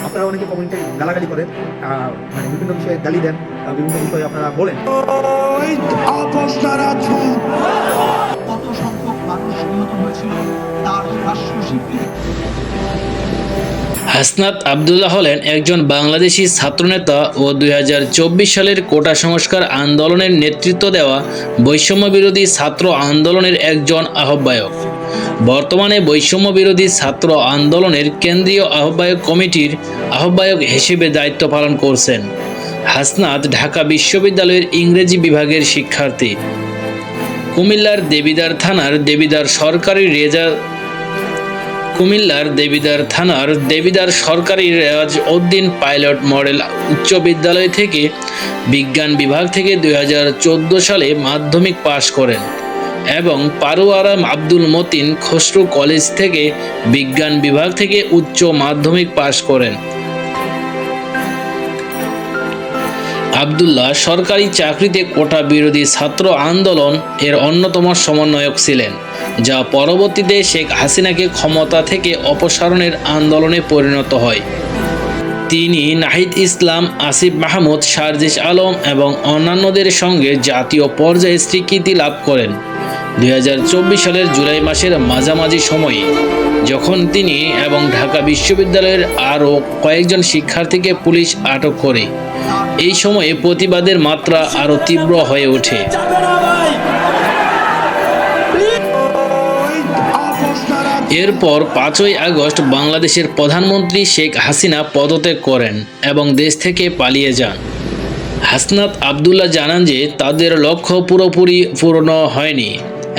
আপনারা অনেকে কমেন্টে গালাগালি করেন, মানে বিভিন্ন বিষয়ে গালি দেন, বিভিন্ন বিষয়ে আপনারা বলেন। কত সংখ্যক মানুষ নিহত হয়েছিল তার রাষ্ট্রশিল্পী। হাসনাত আবদুল্লাহ হলেন একজন বাংলাদেশি ছাত্রনেতা ও 2024 সালের কোটা সংস্কার আন্দোলনের নেতৃত্ব দেওয়া বৈষম্য বিরোধী ছাত্র আন্দোলনের একজন আহ্বায়ক। বর্তমানে বৈষম্য বিরোধী ছাত্র আন্দোলনের কেন্দ্রীয় আহ্বায়ক কমিটির আহ্বায়ক হিসেবে দায়িত্ব পালন করছেন। হাসনাত ঢাকা বিশ্ববিদ্যালয়ের ইংরেজি বিভাগের শিক্ষার্থী। কুমিল্লার দেবিদ্বার থানার দেবিদ্বার সরকারি রেওয়াজ উদ্দিন পাইলট মডেল উচ্চ বিদ্যালয় থেকে বিজ্ঞান বিভাগ থেকে 2014 সালে মাধ্যমিক পাশ করেন এবং পারুয়ারা আব্দুল মতিন খসরু কলেজ থেকে বিজ্ঞান বিভাগ থেকে উচ্চ মাধ্যমিক পাশ করেন। আবদুল্লাহ সরকারি চাকরিতে কোটা বিরোধী ছাত্র আন্দোলন এর অন্যতম সমন্বয়ক ছিলেন, যা পরবর্তীতে শেখ হাসিনাকে ক্ষমতা থেকে অপসারণের আন্দোলনে পরিণত হয়। তিনি নাহিদ ইসলাম, আসিফ মাহমুদ, সার্জিস আলম এবং অন্যান্যদের সঙ্গে জাতীয় পর্যায়ে স্বীকৃতি লাভ করেন 2024 সালের জুলাই মাসের মাঝামাঝি সময়ে, যখন তিনি এবং ঢাকা বিশ্ববিদ্যালয়ের আরও কয়েকজন শিক্ষার্থীকে পুলিশ আটক করে। এই সময়ে প্রতিবাদের মাত্রা আরও তীব্র হয়ে ওঠে। এরপর 5ই আগস্ট বাংলাদেশের প্রধানমন্ত্রী শেখ হাসিনা পদত্যাগ করেন এবং দেশ থেকে পালিয়ে যান। হাসনাত আবদুল্লাহ জানান যে তাদের লক্ষ্য পুরোপুরি পূর্ণ হয়নি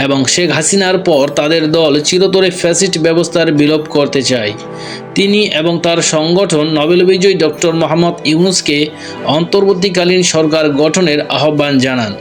এবং শেখ হাসিনার পর তাদের দল চিরতরে ফ্যাসিস্ট ব্যবস্থার বিলোপ করতে চায়। তিনি এবং তার সংগঠন নোবেল বিজয়ী ডক্টর মোহাম্মদ ইউনূসকে অন্তর্বর্তীকালীন সরকার গঠনের আহ্বান জানান।